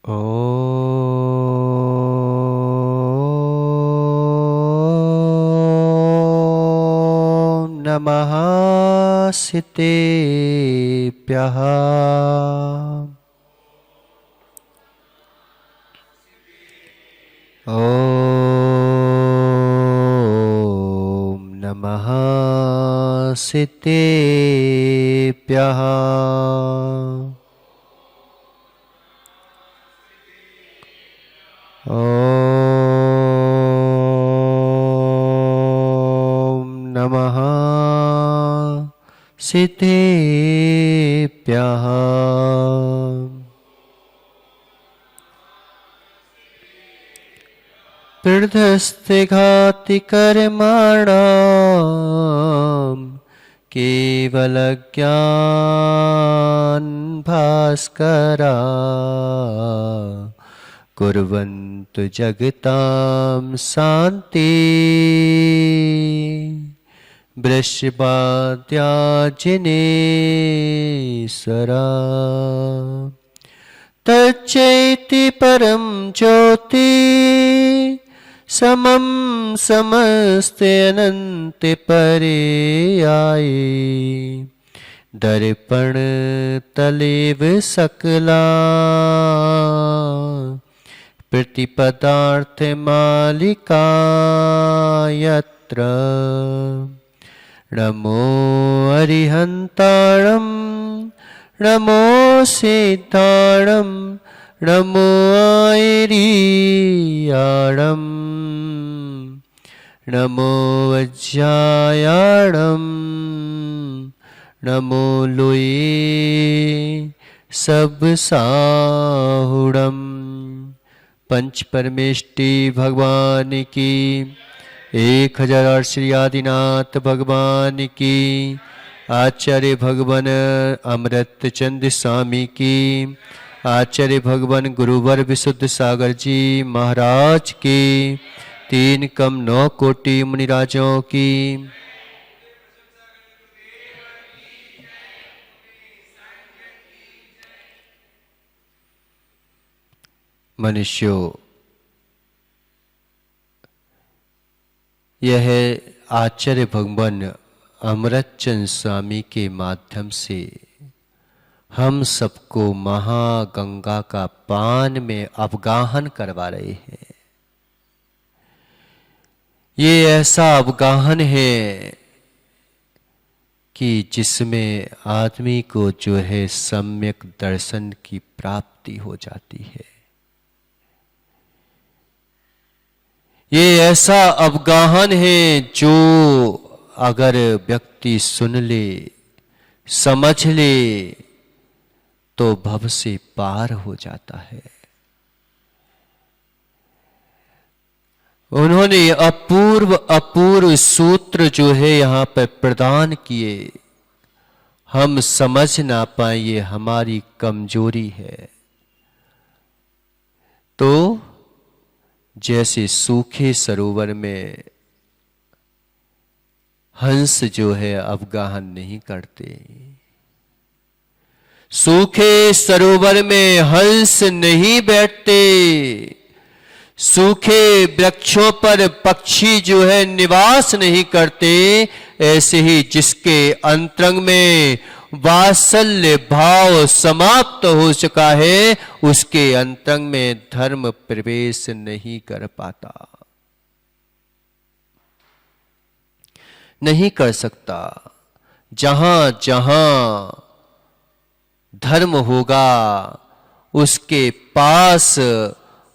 ॐ नमः सितेभ्यः। ॐ नमः सितेभ्यः। ॐ नमः सितेभ्यः। पृथस्ते घाति कर्माणां केवलज्ञान भास्करा कुर्वन्तु जगतां शान्ति वृषभाद्याजिनेश्वरा तच्चैति परं ज्योति समं समस्ते अनन्ते पर्याये दर्पण तलेव सकला प्रतिपदार्थ मालिका यत्र नमो अरिहन्ताणं नमो सिद्धाणं नमो आयर्याणं नमो वज्रायाणं नमो लोये सब साहुडम। पंच परमेष्टि भगवान की 1000 श्री आदिनाथ भगवान की, आचार्य भगवान अमृत चंद स्वामी की, आचार्य भगवान गुरुवर विशुद्ध सागर जी महाराज की, 3 कम 9 कोटि मुनिराजों की। मनुष्यों, यह आचार्य भगवान अमृतचंद स्वामी के माध्यम से हम सबको महागंगा का पान में अवगाहन करवा रहे हैं। ये ऐसा अवगाहन है कि जिसमें आदमी को जो है सम्यक दर्शन की प्राप्ति हो जाती है। ये ऐसा अवगाहन है जो अगर व्यक्ति सुन ले, समझ ले तो भव से पार हो जाता है। उन्होंने अपूर्व सूत्र जो है यहाँ पर प्रदान किए। हम समझ ना पाए, ये हमारी कमजोरी है। तो जैसे सूखे सरोवर में हंस जो है अवगाहन नहीं करते, सूखे सरोवर में हंस नहीं बैठते, सूखे वृक्षों पर पक्षी जो है निवास नहीं करते, ऐसे ही जिसके अंतरंग में वात्सल्य भाव समाप्त हो चुका है, उसके अंतरंग में धर्म प्रवेश नहीं कर पाता, नहीं कर सकता। जहां जहां धर्म होगा उसके पास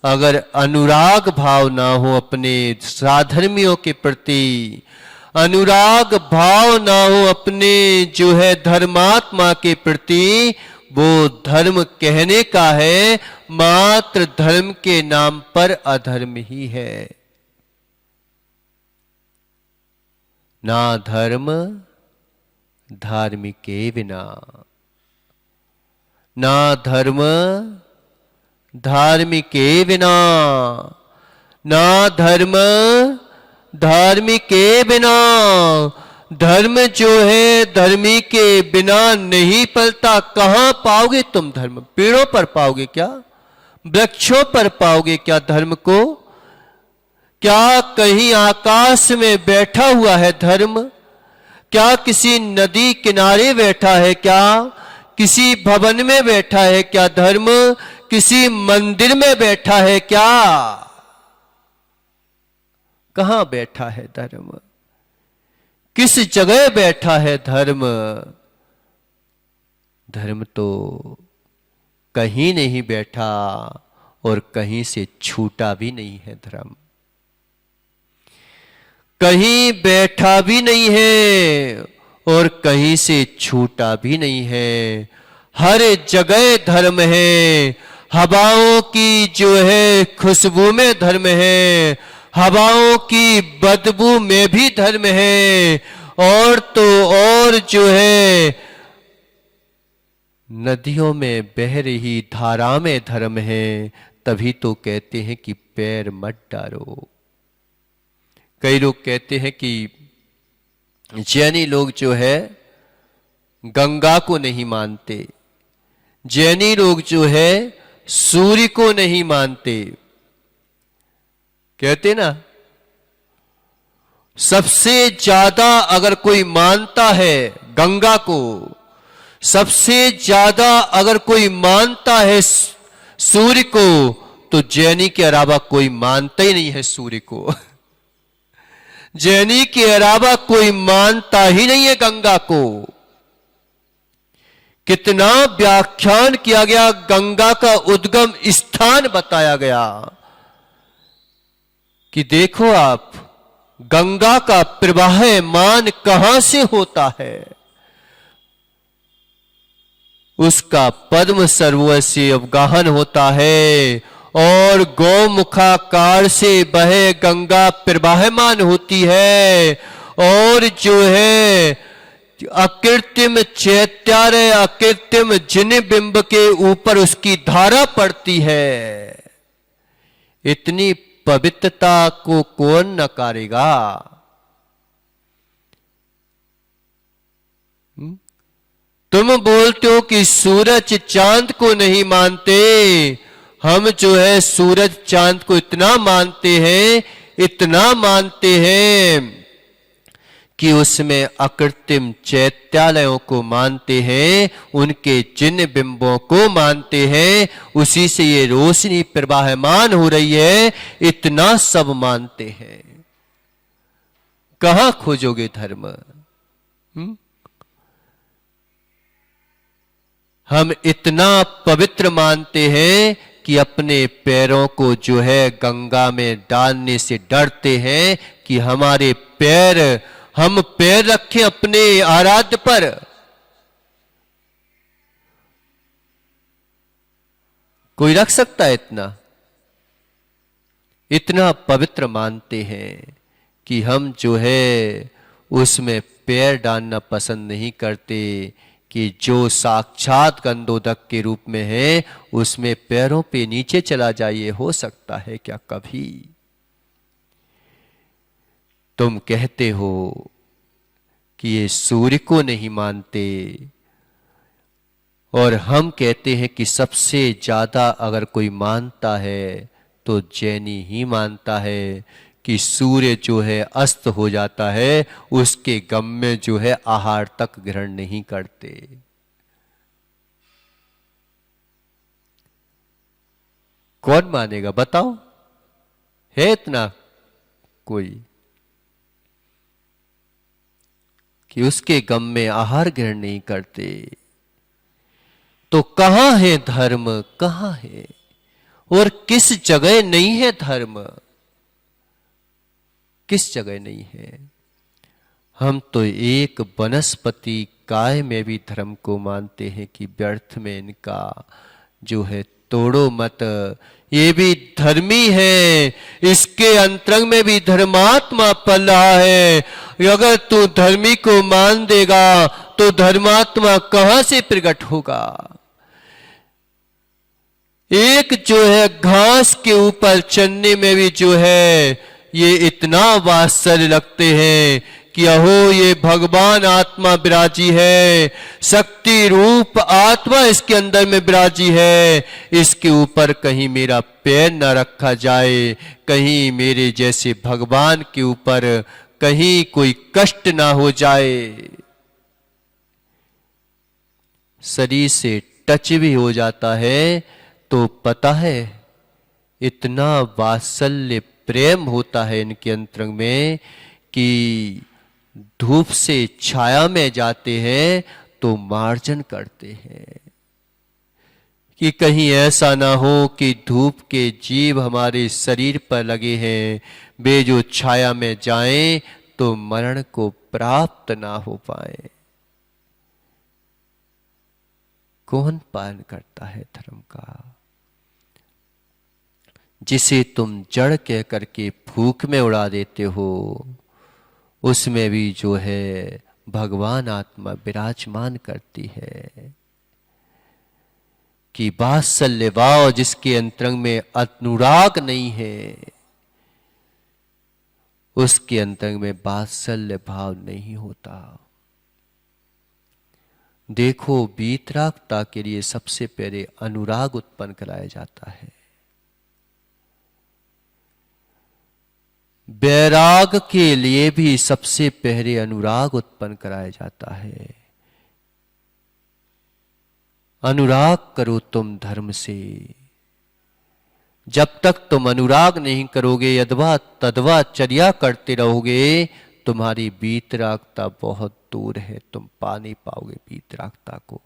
अगर अनुराग भाव ना हो, अपने साधर्मियों के प्रति अनुराग भाव ना हो, अपने जो है धर्मात्मा के प्रति, वो धर्म कहने का है, मात्र धर्म के नाम पर अधर्म ही है। ना धर्म धार्मिके विना, ना धर्म धार्मिके विना, ना धर्म धार्मिके बिना। धर्म जो है धर्मी के बिना नहीं पलता। कहां पाओगे तुम धर्म? पेड़ों पर पाओगे क्या? वृक्षों पर पाओगे क्या धर्म को? क्या कहीं आकाश में बैठा हुआ है धर्म? क्या किसी नदी किनारे बैठा है क्या? किसी भवन में बैठा है क्या धर्म? किसी मंदिर में बैठा है क्या? कहां बैठा है धर्म? किस जगह बैठा है धर्म? धर्म तो कहीं नहीं बैठा और कहीं से छूटा भी नहीं है धर्म। कहीं बैठा भी नहीं है और कहीं से छूटा भी नहीं है। हर जगह धर्म है। हवाओं की जो है खुशबू में धर्म है, हवाओं की बदबू में भी धर्म है, और तो और जो है नदियों में बह रही धारा में धर्म है। तभी तो कहते हैं कि पैर मत डालो। कई लोग कहते हैं कि जैनी लोग जो है गंगा को नहीं मानते, जैनी लोग जो है सूर्य को नहीं मानते। कहते ना, सबसे ज्यादा अगर कोई मानता है गंगा को, सबसे ज्यादा अगर कोई मानता है सूर्य को, तो जैनी के अलावा कोई मानता ही नहीं है सूर्य को। जैनी के अलावा कोई मानता ही नहीं है गंगा को। कितना व्याख्यान किया गया, गंगा का उद्गम स्थान बताया गया कि देखो आप, गंगा का प्रवाहमान कहां से होता है? उसका पद्म सरोवर से अवगाहन होता है और गौमुखाकार से बहे गंगा प्रवाहमान होती है, और जो है अकृत्रिम चैत्यालय, अकृत्रिम जिन बिंब के ऊपर उसकी धारा पड़ती है। इतनी पवित्रता को कौन नकारेगा? तुम बोलते हो कि सूरज चांद को नहीं मानते। हम जो है सूरज चांद को इतना मानते हैं, इतना मानते हैं कि उसमें अकृत्रिम चैत्यालयों को मानते हैं, उनके जिन बिंबों को मानते हैं, उसी से ये रोशनी प्रवाहमान हो रही है, इतना सब मानते हैं। कहां खोजोगे धर्म? हम इतना पवित्र मानते हैं कि अपने पैरों को जो है गंगा में डालने से डरते हैं कि हमारे पैर, हम पैर रखें अपने आराध्य पर। कोई रख सकता है इतना? इतना पवित्र मानते हैं कि हम जो है उसमें पैर डालना पसंद नहीं करते, कि जो साक्षात गंधोदक के रूप में है उसमें पैरों पे नीचे चला जाइए। हो सकता है क्या कभी? तुम कहते हो कि ये सूर्य को नहीं मानते, और हम कहते हैं कि सबसे ज्यादा अगर कोई मानता है तो जैनी ही मानता है कि सूर्य जो है अस्त हो जाता है, उसके गम में जो है आहार तक ग्रहण नहीं करते। कौन मानेगा बताओ? है इतना कोई कि उसके गम में आहार ग्रहण नहीं करते? तो कहां है धर्म? कहां है और किस जगह नहीं है धर्म? किस जगह नहीं है? हम तो एक वनस्पति काय में भी धर्म को मानते हैं कि व्यर्थ में इनका जो है तोड़ो मत, ये भी धर्मी है, इसके अंतरंग में भी धर्मात्मा पल रहा है। अगर तू धर्मी को मान देगा तो धर्मात्मा कहां से प्रकट होगा? एक जो है घास के ऊपर चलने में भी जो है ये इतना वात्सल्य लगते हैं कि अहो ये भगवान आत्मा विराजी है, शक्ति रूप आत्मा इसके अंदर में विराजी है, इसके ऊपर कहीं मेरा पैर न रखा जाए, कहीं मेरे जैसे भगवान के ऊपर कहीं कोई कष्ट ना हो जाए। शरीर से टच भी हो जाता है तो पता है इतना वात्सल्य प्रेम होता है इनके अंतरंग में कि धूप से छाया में जाते हैं तो मार्जन करते हैं कि कहीं ऐसा ना हो कि धूप के जीव हमारे शरीर पर लगे हैं, वे जो छाया में जाएं तो मरण को प्राप्त ना हो पाए। कौन पालन करता है धर्म का? जिसे तुम जड़ कह करके फूक में उड़ा देते हो, उसमें भी जो है भगवान आत्मा विराजमान करती है कि वात्सल्य भाव जिसके अंतरंग में अनुराग नहीं है, उसके अंतरंग में वात्सल्य भाव नहीं होता। देखो, वीतरागता के लिए सबसे पहले अनुराग उत्पन्न कराया जाता है। वैराग के लिए भी सबसे पहले अनुराग उत्पन्न कराया जाता है। अनुराग करो तुम धर्म से। जब तक तुम अनुराग नहीं करोगे, यदवा तदवा चर्या करते रहोगे, तुम्हारी वीतरागता बहुत दूर है, तुम पा नहीं पाओगे वीतरागता को।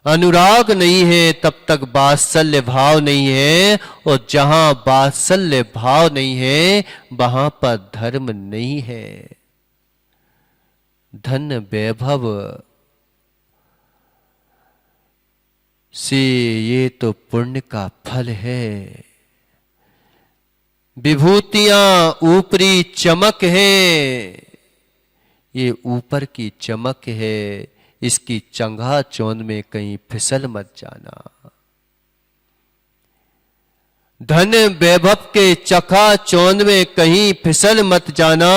अनुराग नहीं है तब तक वात्सल्य भाव नहीं है, और जहां वात्सल्य भाव नहीं है वहां पर धर्म नहीं है। धन वैभव से ये तो पुण्य का फल है। विभूतियां ऊपरी चमक है, ये ऊपर की चमक है, इसकी चंगा चौंध में कहीं फिसल मत जाना। धन वैभव के चखा चौंध में कहीं फिसल मत जाना।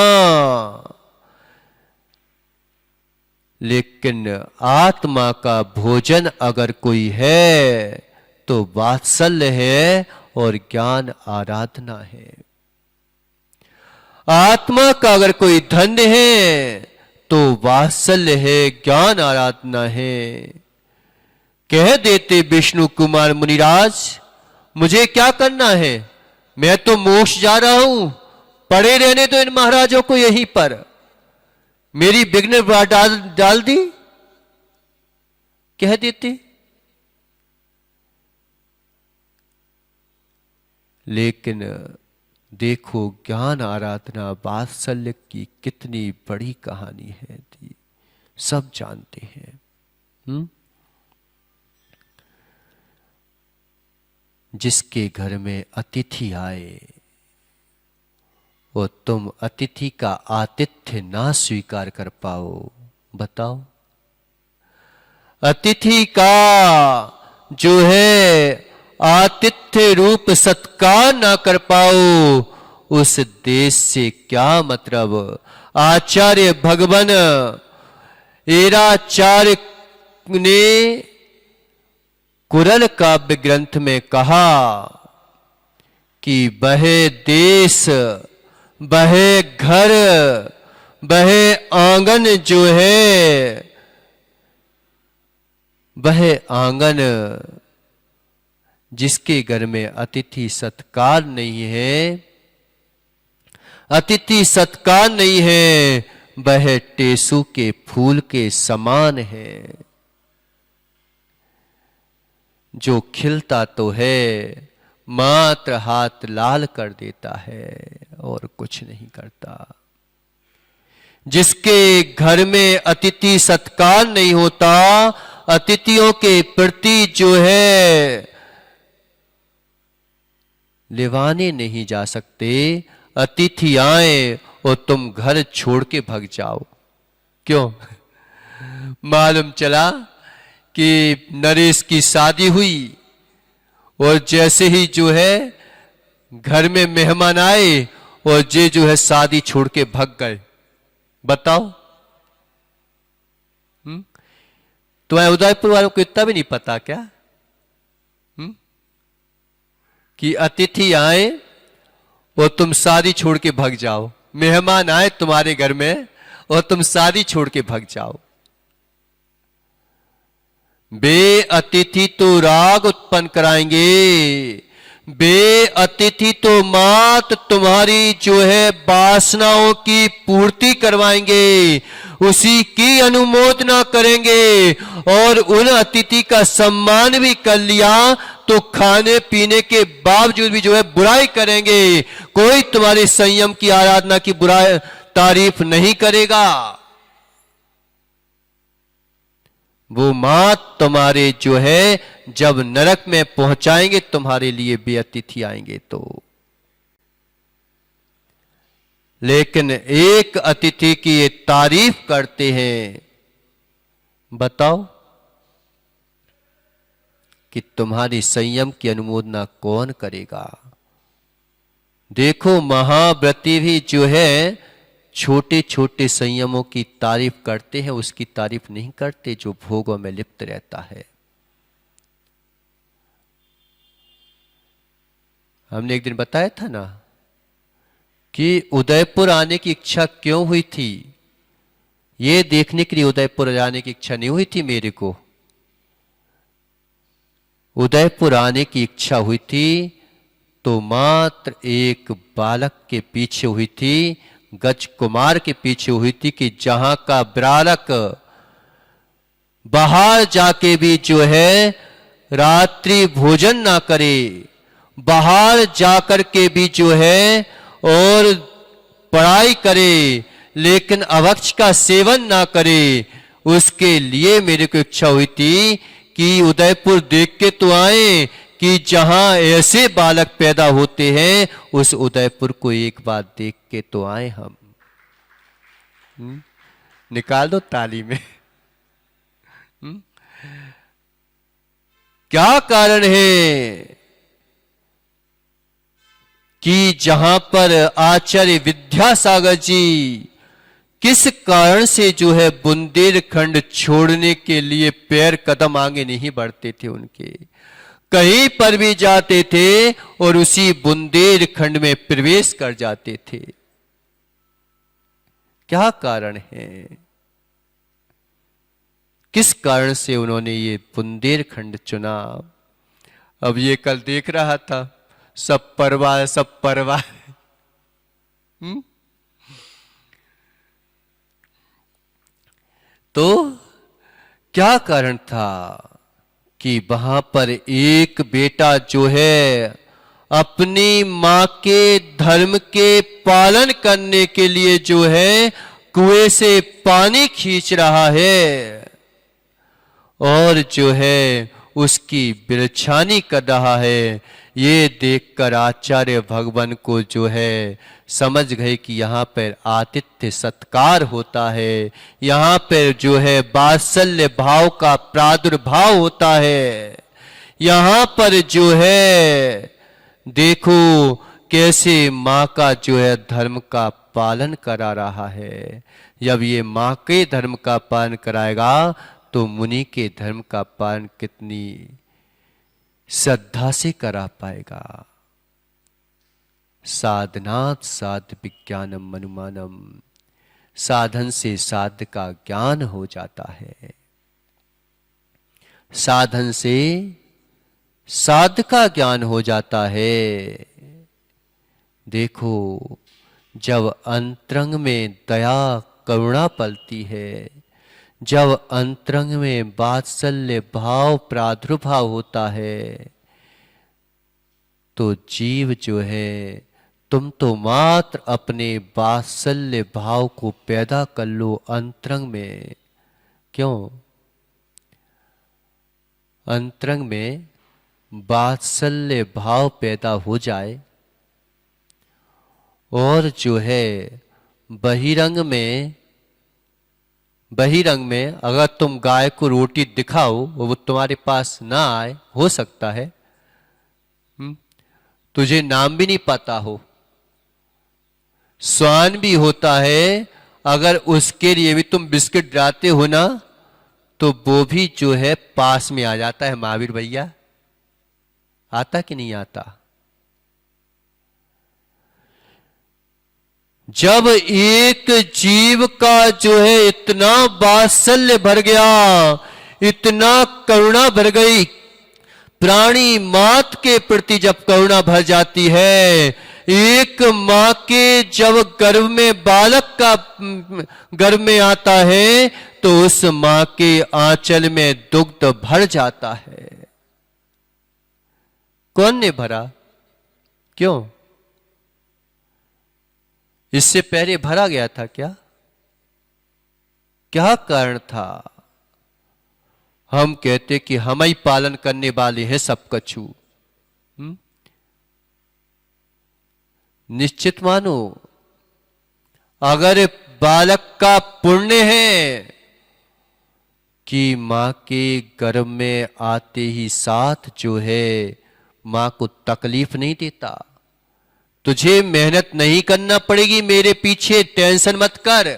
लेकिन आत्मा का भोजन अगर कोई है तो वात्सल्य है और ज्ञान आराधना है। आत्मा का अगर कोई धन है तो वात्सल्य है, ज्ञान आराधना है। कह देते विष्णु कुमार मुनिराज, मुझे क्या करना है, मैं तो मोक्ष जा रहा हूं, पड़े रहने दो इन महाराजों को यहीं पर, मेरी विघ्न डाल दी, कह देते। लेकिन देखो, ज्ञान आराधना वात्सल्य की कितनी बड़ी कहानी है, सब जानते हैं। जिसके घर में अतिथि आए और तुम अतिथि का आतिथ्य ना स्वीकार कर पाओ, बताओ। अतिथि का जो है आतिथ्य रूप सत्कार ना कर पाओ, उस देश से क्या मतलब। आचार्य भगवान एराचार्य ने कुरल काव्य ग्रंथ में कहा कि वह देश, वह घर, वह आंगन जो है, वह आंगन जिसके घर में अतिथि सत्कार नहीं है, अतिथि सत्कार नहीं है, वह टेसू के फूल के समान है, जो खिलता तो है मात्र हाथ लाल कर देता है और कुछ नहीं करता। जिसके घर में अतिथि सत्कार नहीं होता, अतिथियों के प्रति जो है लिवाने नहीं जा सकते। अतिथि आए और तुम घर छोड़ के भाग जाओ, क्यों? मालूम चला कि नरेश की शादी हुई और जैसे ही जो है घर में मेहमान आए और जे जो है शादी छोड़ के भाग गए, बताओ। तुम्हें उदयपुर वालों को इतना भी नहीं पता क्या कि अतिथि आए और तुम शादी छोड़ के भाग जाओ, मेहमान आए तुम्हारे घर में और तुम शादी छोड़ के भाग जाओ। बे अतिथि तो राग उत्पन्न कराएंगे, बे अतिथि तो मात तुम्हारी जो है वासनाओं की पूर्ति करवाएंगे, उसी की अनुमोदना करेंगे। और उन अतिथि का सम्मान भी कर लिया तो खाने पीने के बावजूद भी जो है बुराई करेंगे। कोई तुम्हारे संयम की आराधना की बुराई तारीफ नहीं करेगा। वो मात तुम्हारे जो है जब नरक में पहुंचाएंगे तुम्हारे लिए बेअतिथि आएंगे तो। लेकिन एक अतिथि की ये तारीफ करते हैं, बताओ कि तुम्हारी संयम की अनुमोदना कौन करेगा। देखो महाव्रती भी जो है छोटे छोटे संयमों की तारीफ करते हैं, उसकी तारीफ नहीं करते जो भोगों में लिप्त रहता है। हमने एक दिन बताया था ना कि उदयपुर आने की इच्छा क्यों हुई थी। ये देखने के लिए उदयपुर जाने की इच्छा नहीं हुई थी मेरे को। उदयपुर आने की इच्छा हुई थी तो मात्र एक बालक के पीछे हुई थी, गज कुमार के पीछे हुई थी कि जहां का बालक बाहर जाके भी जो है रात्रि भोजन ना करे, बाहर जाकर के भी जो है और पढ़ाई करे लेकिन अभक्ष का सेवन ना करे। उसके लिए मेरे को इच्छा हुई थी कि उदयपुर देख के तो आए कि जहां ऐसे बालक पैदा होते हैं उस उदयपुर को एक बार देख के तो आए हम। निकाल दो ताली में। क्या कारण है कि जहां पर आचार्य विद्यासागर जी किस कारण से जो है बुंदेलखंड छोड़ने के लिए पैर कदम आगे नहीं बढ़ते थे उनके, कहीं पर भी जाते थे और उसी बुंदेलखंड में प्रवेश कर जाते थे। क्या कारण है, किस कारण से उन्होंने ये बुंदेलखंड चुना। अब ये कल देख रहा था सब परवार तो क्या कारण था कि वहां पर एक बेटा जो है अपनी मां के धर्म के पालन करने के लिए जो है कुएं से पानी खींच रहा है और जो है उसकी बिरछानी कर रहा है। ये देखकर आचार्य भगवान को जो है समझ गए कि यहाँ पर आतिथ्य सत्कार होता है, यहाँ पर जो है वात्सल्य भाव का प्रादुर्भाव होता है। यहाँ पर जो है देखो कैसे माँ का जो है धर्म का पालन करा रहा है। जब ये माँ के धर्म का पालन कराएगा तो मुनि के धर्म का पालन कितनी श्रद्धा से करा पाएगा। साधनात् साध विज्ञानम अनुमानम, साधन से साध का ज्ञान हो जाता है, साधन से साध का ज्ञान हो जाता है। देखो जब अंतरंग में दया करुणा पलती है, जब अंतरंग में वात्सल्य भाव प्रादुर्भाव होता है तो जीव जो है तुम तो मात्र अपने वात्सल्य भाव को पैदा कर लो अंतरंग में। क्यों? अंतरंग में वात्सल्य भाव पैदा हो जाए और जो है बहिरंग में अगर तुम गाय को रोटी दिखाओ वो तुम्हारे पास ना आए, हो सकता है तुझे नाम भी नहीं पता हो। स्वान भी होता है अगर उसके लिए भी तुम बिस्किट डालते हो ना, तो वो भी जो है पास में आ जाता है। महावीर भैया, आता कि नहीं आता? जब एक जीव का जो है इतना वात्सल्य भर गया, इतना करुणा भर गई, प्राणी मात के प्रति जब करुणा भर जाती है, एक मां के जब गर्भ में बालक का गर्भ में आता है, तो उस मां के आंचल में दुग्ध भर जाता है। कौन ने भरा? क्यों? इससे पहले भरा गया था क्या? क्या कारण था? हम कहते कि हम ही पालन करने वाले हैं सब कछु। निश्चित मानो, अगर बालक का पुण्य है कि मां के गर्भ में आते ही साथ जो है मां को तकलीफ नहीं देता, तुझे मेहनत नहीं करना पड़ेगी मेरे पीछे, टेंशन मत कर,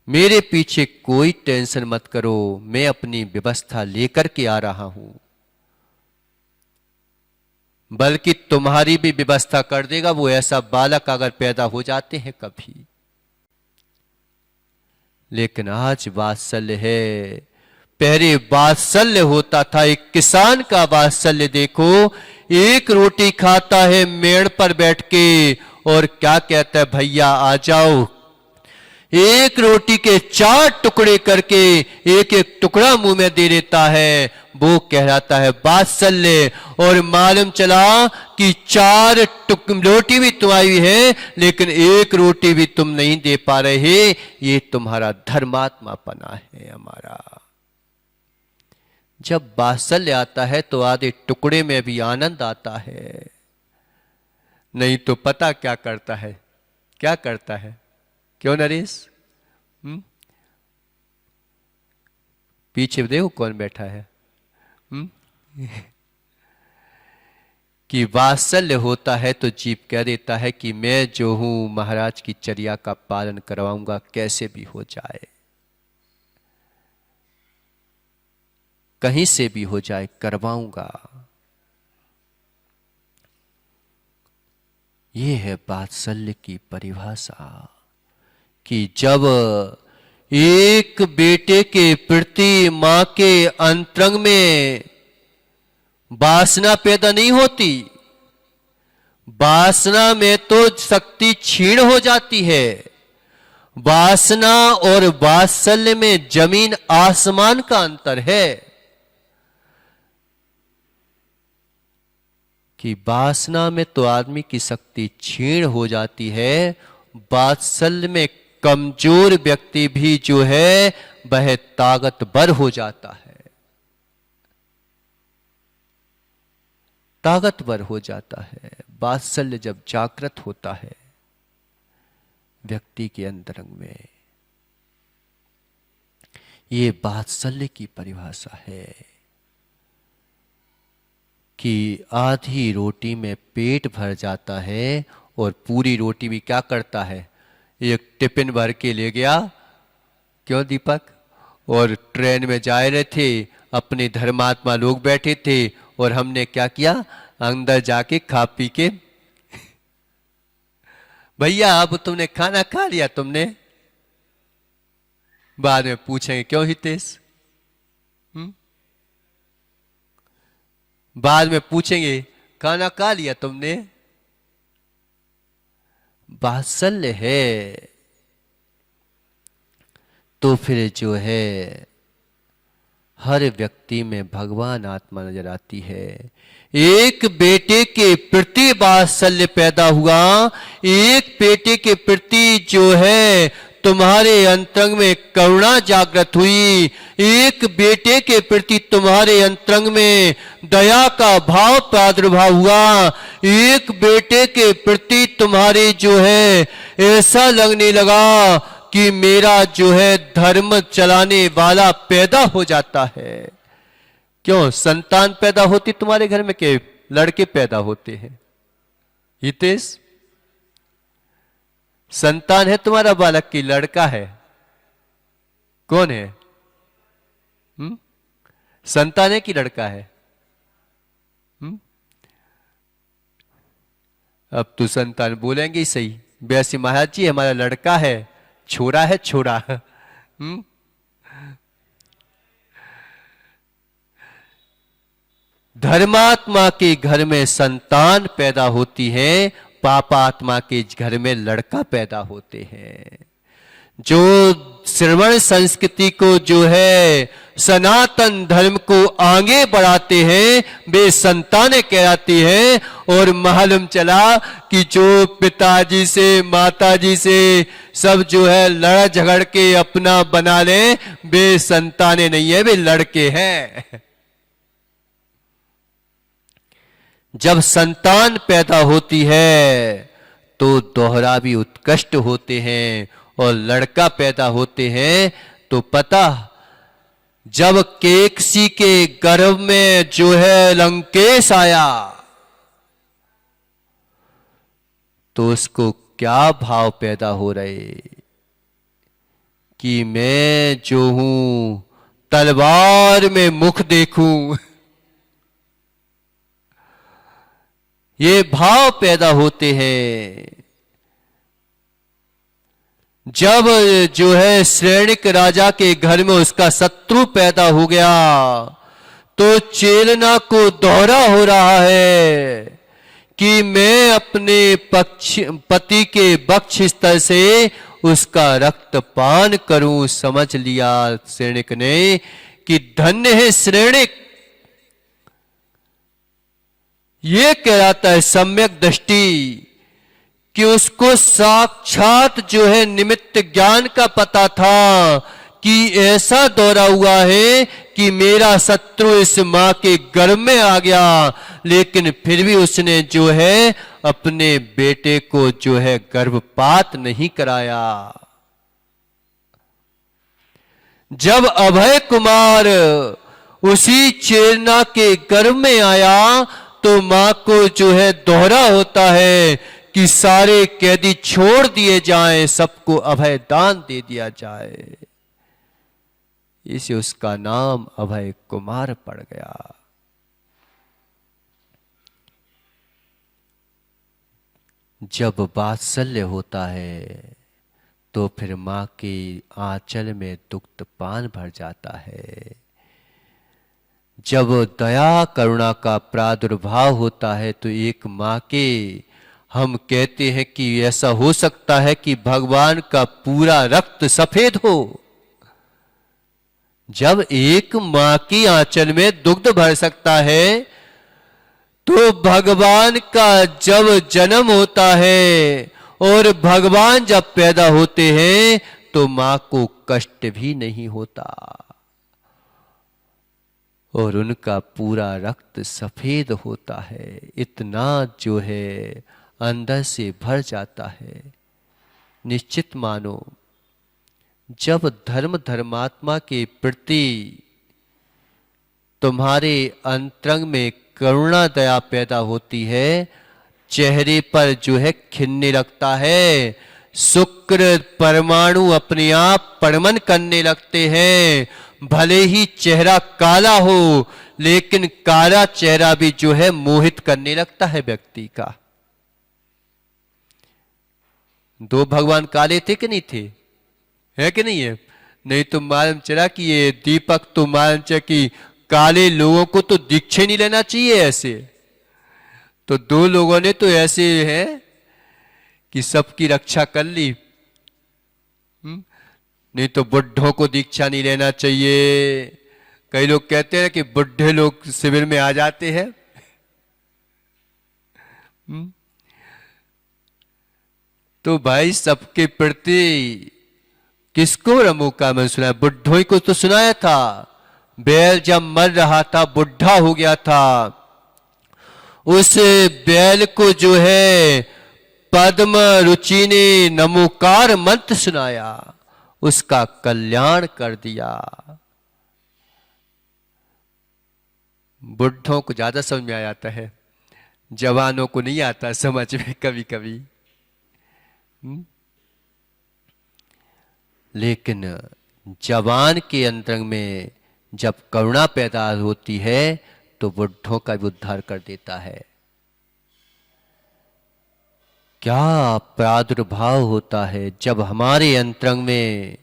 मेरे पीछे कोई टेंशन मत करो, मैं अपनी व्यवस्था लेकर के आ रहा हूं, बल्कि तुम्हारी भी व्यवस्था कर देगा वो, ऐसा बालक अगर पैदा हो जाते हैं कभी। लेकिन आज वात्सल्य है, पहले वात्सल्य होता था, एक किसान का वात्सल्य देखो, एक रोटी खाता है मेड़ पर बैठ के और क्या कहता है, भैया आ जाओ, एक रोटी के 4 टुकड़े करके एक एक टुकड़ा मुंह में दे देता है, वो कहलाता है वात्सल्य। और मालूम चला कि 4 रोटी भी तुम्हारी है, लेकिन एक रोटी भी तुम नहीं दे पा रहे, ये तुम्हारा धर्मात्मापना है हमारा। जब वात्सल्य आता है तो आधे टुकड़े में भी आनंद आता है, नहीं तो पता क्या करता है, क्या करता है? क्यों नरेश? पीछे देखो कौन बैठा है। कि वात्सल्य होता है तो जीव कह देता है कि मैं जो हूं महाराज की चर्या का पालन करवाऊंगा, कैसे भी हो जाए, कहीं से भी हो जाए करवाऊंगा। ये है वात्सल्य की परिभाषा, कि जब एक बेटे के प्रति मां के अंतरंग में वासना पैदा नहीं होती, वासना में तो शक्ति क्षीण हो जाती है। वासना और वात्सल्य में जमीन आसमान का अंतर है, कि वासना में तो आदमी की शक्ति क्षीण हो जाती है, वात्सल्य में कमजोर व्यक्ति भी जो है वह ताकतवर हो जाता है, ताकतवर हो जाता है। वात्सल्य जब जागृत होता है व्यक्ति के अंतरंग में, ये वात्सल्य की परिभाषा है कि आधी रोटी में पेट भर जाता है और पूरी रोटी भी क्या करता है, एक टिफिन भर के ले गया। क्यों दीपक? और ट्रेन में जा रहे थे, अपने धर्मात्मा लोग बैठे थे, और हमने क्या किया, अंदर जाके खा पी के भैया अब तुमने खाना खा लिया तुमने? बाद में पूछेंगे क्यों हितेश? बाद में पूछेंगे खाना खा लिया तुमने? वात्सल्य है तो फिर जो है हर व्यक्ति में भगवान आत्मा नजर आती है। एक बेटे के प्रति वात्सल्य पैदा हुआ, एक बेटे के प्रति जो है तुम्हारे अंतरंग में करुणा जागृत हुई, एक बेटे के प्रति तुम्हारे अंतरंग में दया का भाव प्रादुर्भाव हुआ, एक बेटे के प्रति तुम्हारे जो है ऐसा लगने लगा कि मेरा जो है धर्म चलाने वाला पैदा हो जाता है। क्यों? संतान पैदा होती तुम्हारे घर में, के लड़के पैदा होते हैं? हितेश संतान है तुम्हारा बालक की लड़का है? कौन है? संतान है कि लड़का है? अब तो संतान बोलेंगे ही सही, वैसे महाराज जी हमारा लड़का है, छोरा है छोरा। धर्मात्मा के घर में संतान पैदा होती है, पापात्मा के घर में लड़का पैदा होते हैं। जो श्रवण संस्कृति को जो है सनातन धर्म को आगे बढ़ाते हैं वे संतानें कहलाती हैं। और मालूम चला कि जो पिताजी से माताजी से सब जो है लड़ झगड़ के अपना बना ले, वे संतानें नहीं है, वे लड़के हैं। जब संतान पैदा होती है तो दोहरा भी उत्कृष्ट होते हैं, और लड़का पैदा होते हैं तो पता, जब केकसी के गर्भ में जो है लंकेश आया तो उसको क्या भाव पैदा हो रहे कि मैं जो हूं तलवार में मुख देखूं। ये भाव पैदा होते हैं। जब जो है श्रेणिक राजा के घर में उसका शत्रु पैदा हो गया तो चेलना को दोहरा हो रहा है कि मैं अपने पति के वक्ष स्तर से उसका रक्तपान करूं। समझ लिया श्रेणिक ने कि धन्य है श्रेणिक, ये कहलाता है सम्यक दृष्टि, कि उसको साक्षात जो है निमित्त ज्ञान का पता था कि ऐसा दौरा हुआ है कि मेरा शत्रु इस मां के गर्भ में आ गया, लेकिन फिर भी उसने जो है अपने बेटे को जो है गर्भपात नहीं कराया। जब अभय कुमार उसी चेरना के गर्भ में आया तो मां को जो है दोहरा होता है कि सारे कैदी छोड़ दिए जाएं, सबको अभय दान दे दिया जाए। इसे उसका नाम अभय कुमार पड़ गया। जब वात्सल्य होता है तो फिर मां के आंचल में दुग्ध पान भर जाता है। जब दया करुणा का प्रादुर्भाव होता है तो एक मां के, हम कहते हैं कि ऐसा हो सकता है कि भगवान का पूरा रक्त सफेद हो। जब एक मां की आंचल में दुग्ध भर सकता है तो भगवान का जब जन्म होता है और भगवान जब पैदा होते हैं तो मां को कष्ट भी नहीं होता और उनका पूरा रक्त सफेद होता है। इतना जो है अंदर से भर जाता है। निश्चित मानो जब धर्म धर्मात्मा के प्रति तुम्हारे अंतरंग में करुणा दया पैदा होती है, चेहरे पर जो है खिलने लगता है, शुक्र परमाणु अपने आप परमन करने लगते हैं। भले ही चेहरा काला हो लेकिन काला चेहरा भी जो है मोहित करने लगता है व्यक्ति का। दो भगवान काले थे कि नहीं थे? है कि नहीं है? नहीं तो मालूम चला कि ये दीपक तो मालूम चला कि काले लोगों को तो दीक्षा नहीं लेना चाहिए। ऐसे तो दो लोगों ने तो ऐसे है कि सबकी रक्षा कर ली। नहीं तो बुढ़ों को दीक्षा नहीं लेना चाहिए। कई लोग कहते हैं कि बुढ़े लोग शिविर में आ जाते हैं। तो भाई सबके प्रति किसको रमूका में सुनाया? बुढ़ों को तो सुनाया था। बैल जब मर रहा था, बुढ़ा हो गया था, उस बैल को जो है पद्म रुचि ने नमोकार मंत्र सुनाया, उसका कल्याण कर दिया। बुढ़ों को ज्यादा समझ में आ जाता है, जवानों को नहीं आता समझ में कभी कभी। लेकिन जवान के अंतरंग में जब करुणा पैदा होती है तो बुढ़ों का भी उद्धार कर देता है। क्या प्रादुर्भाव होता है जब हमारे अंतरंग में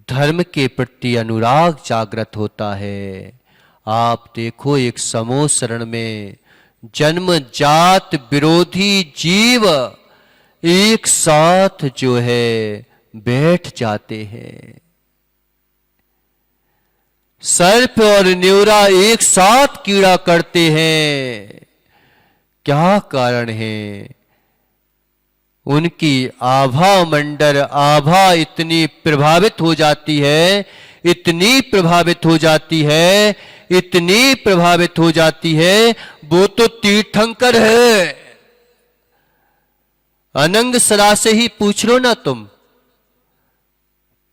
धर्म के प्रति अनुराग जागृत होता है। आप देखो, एक समूह शरण में जन्मजात विरोधी जीव एक साथ जो है बैठ जाते हैं। सर्प और न्यूरा एक साथ कीड़ा करते हैं। क्या कारण है? उनकी आभा मंडल आभा इतनी प्रभावित हो जाती है, इतनी प्रभावित हो जाती है, इतनी प्रभावित हो जाती है, वो तो तीर्थंकर है। अनंग सरा से ही पूछ लो ना तुम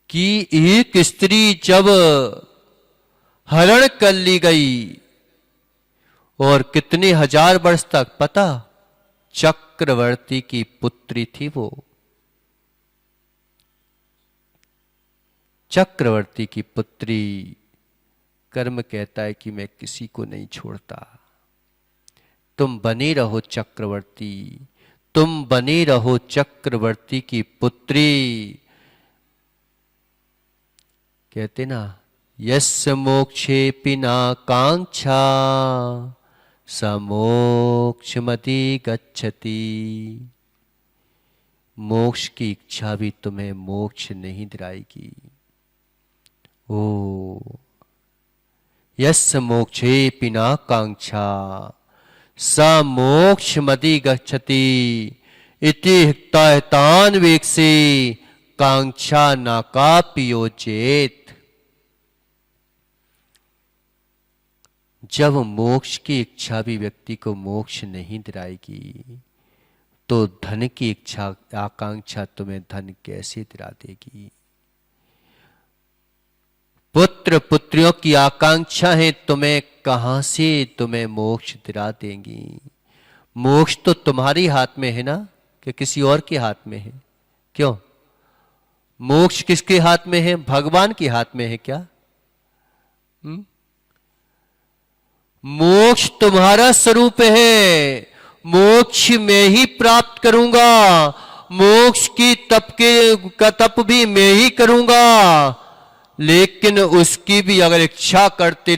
कि एक स्त्री जब हरण कर ली गई और कितने हजार वर्ष तक, पता, चक्रवर्ती की पुत्री थी वो। चक्रवर्ती की पुत्री। कर्म कहता है कि मैं किसी को नहीं छोड़ता। तुम बने रहो चक्रवर्ती, तुम बने रहो चक्रवर्ती की पुत्री। कहते ना, यस्य मोक्षे पिना कांक्षा समोक्षमति गच्छति। मोक्ष की इच्छा भी तुम्हें मोक्ष नहीं दिलाएगी। ओ यस्य मोक्षे पिना कांक्षा समोक्षमति गच्छति इति हितान वेक्षे कांक्षा न कापि योजेत। जब मोक्ष की इच्छा भी व्यक्ति को मोक्ष नहीं दिलाएगी तो धन की इच्छा आकांक्षा तुम्हें धन कैसे दिला देगी? पुत्र पुत्रियों की आकांक्षा है तुम्हें, कहां से तुम्हें मोक्ष दिला देंगी? मोक्ष तो तुम्हारी हाथ में है ना, कि किसी और के हाथ में है? क्यों? मोक्ष किसके हाथ में है? भगवान के हाथ में है क्या? मोक्ष तुम्हारा स्वरूप है। मोक्ष मैं ही प्राप्त करूंगा। मोक्ष की तप भी मैं ही करूंगा। लेकिन उसकी भी अगर इच्छा करते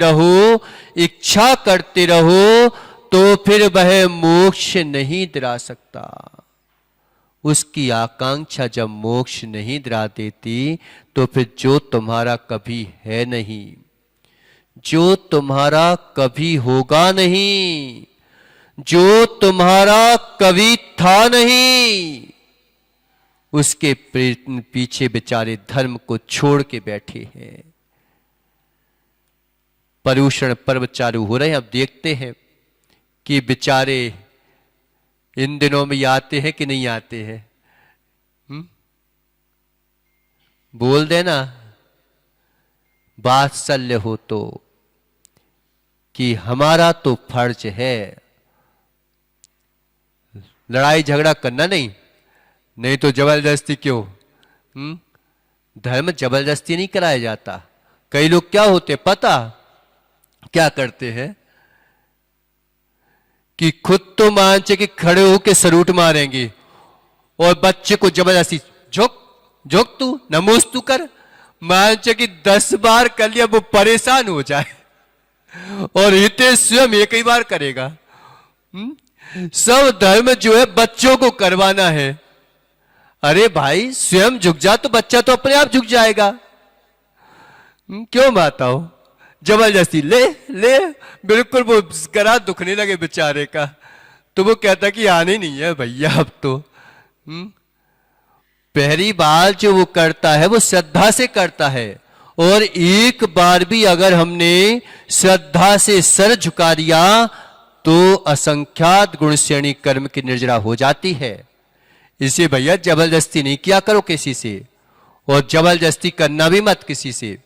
रहो तो फिर वह मोक्ष नहीं दिला सकता। उसकी आकांक्षा जब मोक्ष नहीं दिला देती तो फिर जो तुम्हारा कभी है नहीं, जो तुम्हारा कभी होगा नहीं, जो तुम्हारा कभी था नहीं, उसके पीछे बेचारे धर्म को छोड़ के बैठे हैं। पर्युषण पर्व चालू हो रहे हैं, अब देखते हैं कि बेचारे इन दिनों में आते हैं कि नहीं आते हैं। बोल देना, वात्सल्य हो तो, कि हमारा तो फर्ज है लड़ाई झगड़ा करना नहीं तो जबरदस्ती क्यों? धर्म जबरदस्ती नहीं कराया जाता। कई लोग क्या होते पता क्या करते हैं कि खुद तो मांचे कि खड़े होके सरूट मारेंगे और बच्चे को जबरदस्ती झोंक तू नमोस तू कर। मांचे कि 10 बार कर लिया वो परेशान हो जाए और हिते स्वयं एक ही बार करेगा। सब धर्म जो है बच्चों को करवाना है। अरे भाई स्वयं झुक जा तो बच्चा तो अपने आप झुक जाएगा। क्यों माता हो जबरदस्ती ले बिल्कुल वो गला दुखने लगे बेचारे का तो वो कहता कि आने नहीं है भैया अब तो। पहली बार जो वो करता है वो श्रद्धा से करता है और एक बार भी अगर हमने श्रद्धा से सर झुका दिया तो असंख्यात गुण श्रेणी कर्म की निर्जरा हो जाती है। इसे भैया जबरदस्ती नहीं किया करो किसी से और जबरदस्ती करना भी मत किसी से।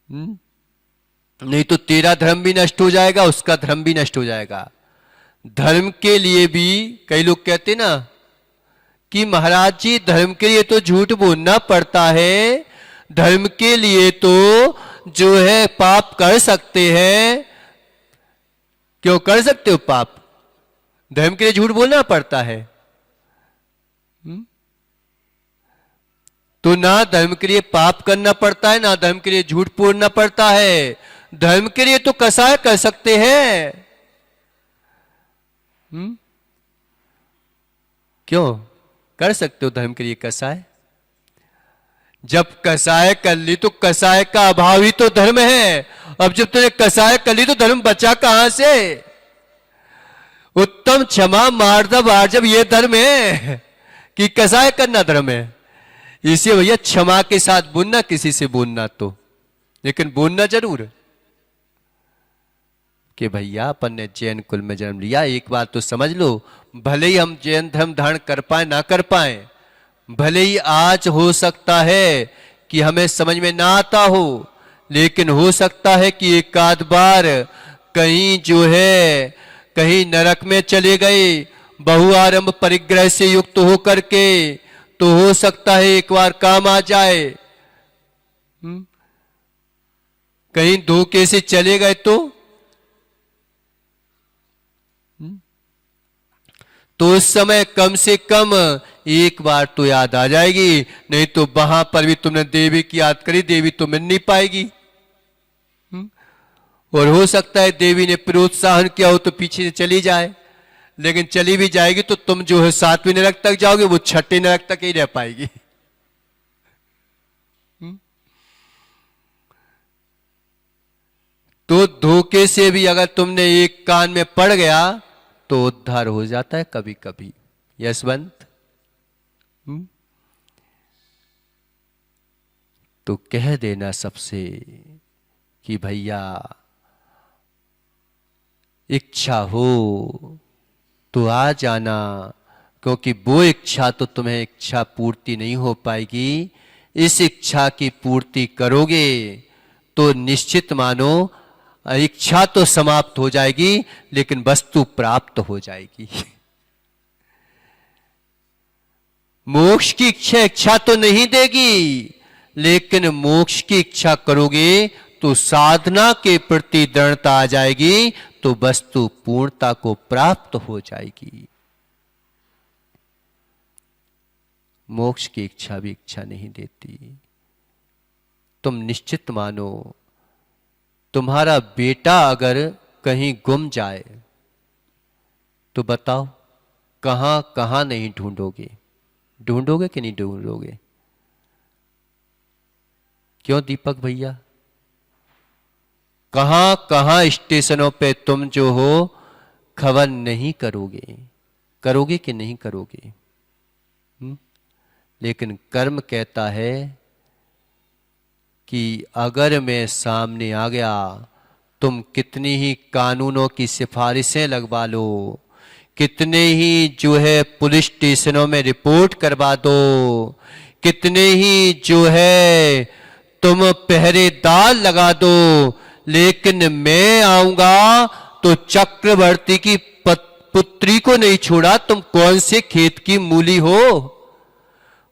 नहीं तो तेरा धर्म भी नष्ट हो जाएगा, उसका धर्म भी नष्ट हो जाएगा। धर्म के लिए भी कई लोग कहते ना कि महाराज जी धर्म के लिए तो झूठ बोलना पड़ता है, धर्म के लिए तो जो है पाप कर सकते हैं। क्यों कर सकते हो पाप? धर्म के लिए झूठ बोलना पड़ता है। तो ना धर्म के लिए पाप करना पड़ता है, ना धर्म के लिए झूठ बोलना पड़ता है। धर्म के लिए तो कसाय कर सकते हैं। क्यों कर सकते हो धर्म के लिए कसाय? जब कसाय कर ली तो कसाय का अभाव ही तो धर्म है। अब जब तुमने कसाय कर ली तो धर्म बचा कहां से? उत्तम क्षमा मार्दव आर्जव ये धर्म है कि कसाय करना धर्म है? इसे भैया क्षमा के साथ बोलना, किसी से बोलना तो, लेकिन बोलना जरूर कि भैया अपन ने जैन कुल में जन्म लिया, एक बात तो समझ लो, भले ही हम जैन धर्म धारण कर पाए ना कर पाए, भले ही आज हो सकता है कि हमें समझ में ना आता हो, लेकिन हो सकता है कि एक आध बार कहीं जो है कहीं नरक में चले गए बहुआरंभ परिग्रह से युक्त होकर के, तो हो सकता है एक बार काम आ जाए। कहीं धोखे से चले गए तो उस समय कम से कम एक बार तो याद आ जाएगी, नहीं तो वहां पर भी तुमने देवी की याद करी, देवी तो मिल नहीं पाएगी। और हो सकता है देवी ने प्रोत्साहन किया हो तो पीछे से चली जाए, लेकिन चली भी जाएगी तो तुम जो है 7वें नरक तक जाओगे, वो 6ठे नरक तक ही रह पाएगी। तो धोखे से भी अगर तुमने एक कान में पड़ गया तो उद्धार हो जाता है कभी कभी। यशवंत तो कह देना सबसे कि भैया इच्छा हो तो आ जाना, क्योंकि वो इच्छा तो तुम्हें इच्छा पूर्ति नहीं हो पाएगी। इस इच्छा की पूर्ति करोगे तो निश्चित मानो इच्छा तो समाप्त हो जाएगी, लेकिन वस्तु प्राप्त हो जाएगी। मोक्ष की इच्छा तो नहीं देगी, लेकिन मोक्ष की इच्छा करोगे तो साधना के प्रति दृढ़ता आ जाएगी, तो वस्तु पूर्णता को प्राप्त हो जाएगी। मोक्ष की इच्छा भी इच्छा नहीं देती। तुम निश्चित मानो, तुम्हारा बेटा अगर कहीं गुम जाए तो बताओ कहां कहां नहीं ढूंढोगे? ढूंढोगे कि नहीं ढूंढोगे? क्यों दीपक भैया? कहां कहां स्टेशनों पे तुम जो हो खबर नहीं करोगे? करोगे कि नहीं करोगे? लेकिन कर्म कहता है कि अगर मैं सामने आ गया, तुम कितनी ही कानूनों की सिफारिशें लगवा लो, कितने ही जो है पुलिस स्टेशनों में रिपोर्ट करवा दो, कितने ही जो है तुम पहरेदार लगा दो, लेकिन मैं आऊंगा तो चक्रवर्ती की पुत्री को नहीं छोड़ा। तुम कौन से खेत की मूली हो?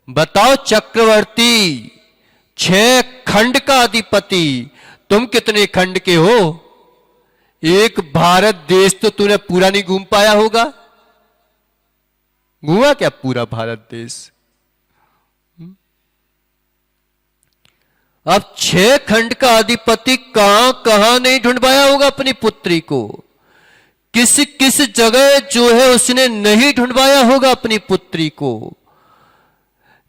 बताओ चक्रवर्ती 6 खंड का अधिपति, तुम कितने खंड के हो? एक भारत देश तो तूने पूरा नहीं घूम पाया होगा। घूमा क्या पूरा भारत देश? अब 6 खंड का अधिपति कहां कहां नहीं ढूंढवाया होगा अपनी पुत्री को? किस किस जगह जो है उसने नहीं ढूंढवाया होगा अपनी पुत्री को?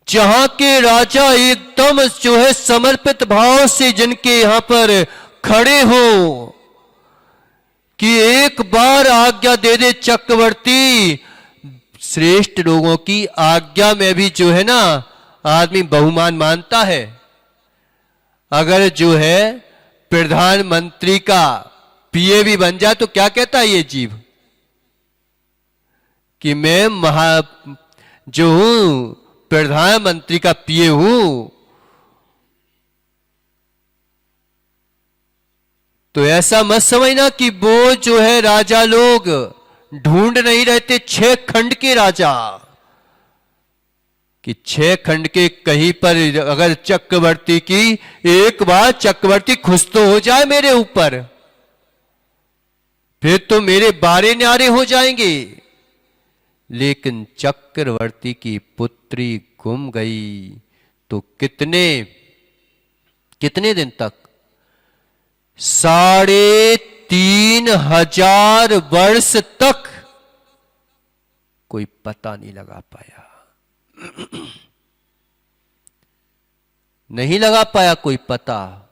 जहां के राजा एकदम जो है समर्पित भाव से जिनके यहां पर खड़े हो कि एक बार आज्ञा दे दे चक्रवर्ती, श्रेष्ठ लोगों की आज्ञा में भी जो है ना आदमी बहुमान मानता है। अगर जो है प्रधानमंत्री का पीए भी बन जाए तो क्या कहता है ये जीव कि मैं जो हूं प्रधानमंत्री का पीए हूं। तो ऐसा मत समझना कि वो जो है राजा लोग ढूंढ नहीं रहते 6 खंड के राजा। कि 6 खंड के कहीं पर अगर चक्रवर्ती की एक बार चक्रवर्ती खुश तो हो जाए मेरे ऊपर, फिर तो मेरे बारे न्यारे हो जाएंगे। लेकिन चक्रवर्ती की पुत्री गुम गई तो कितने दिन तक? 3,500 वर्ष तक कोई पता नहीं लगा पाया। नहीं लगा पाया कोई पता,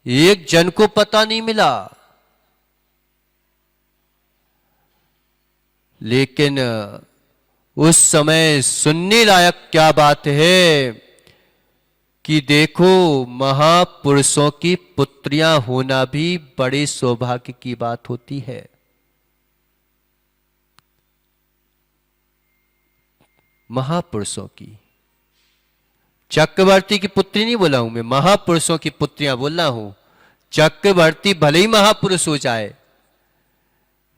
एक जन को पता नहीं मिला। लेकिन उस समय सुनने लायक क्या बात है कि देखो, महापुरुषों की पुत्रियां होना भी बड़े सौभाग्य की बात होती है। महापुरुषों की, चक्रवर्ती की पुत्री नहीं बोला हूं मैं, महापुरुषों की पुत्रियां बोल रहा हूं। चक्रवर्ती भले ही महापुरुष हो जाए,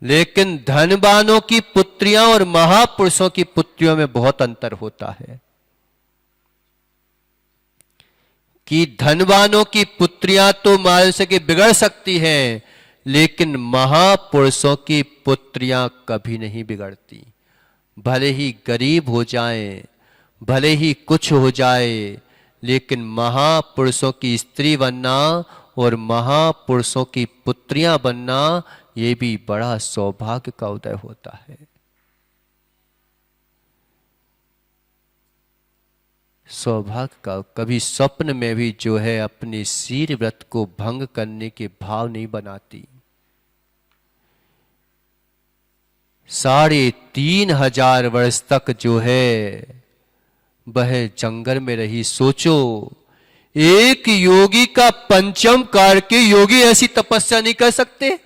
लेकिन धनवानों की पुत्रियां और महापुरुषों की पुत्रियों में बहुत अंतर होता है। कि धनवानों की पुत्रियां तो मान सके बिगड़ सकती हैं, लेकिन महापुरुषों की पुत्रियां कभी नहीं बिगड़ती। भले ही गरीब हो जाएं, भले ही कुछ हो जाए, लेकिन महापुरुषों की स्त्री बनना और महापुरुषों की पुत्रियां बनना, ये भी बड़ा सौभाग्य का उदय होता है। सौभाग्य का कभी स्वप्न में भी जो है अपने शीर व्रत को भंग करने के भाव नहीं बनाती। 3,500 वर्ष तक जो है वह जंगल में रही। सोचो, एक योगी का पंचम कार के योगी ऐसी तपस्या नहीं कर सकते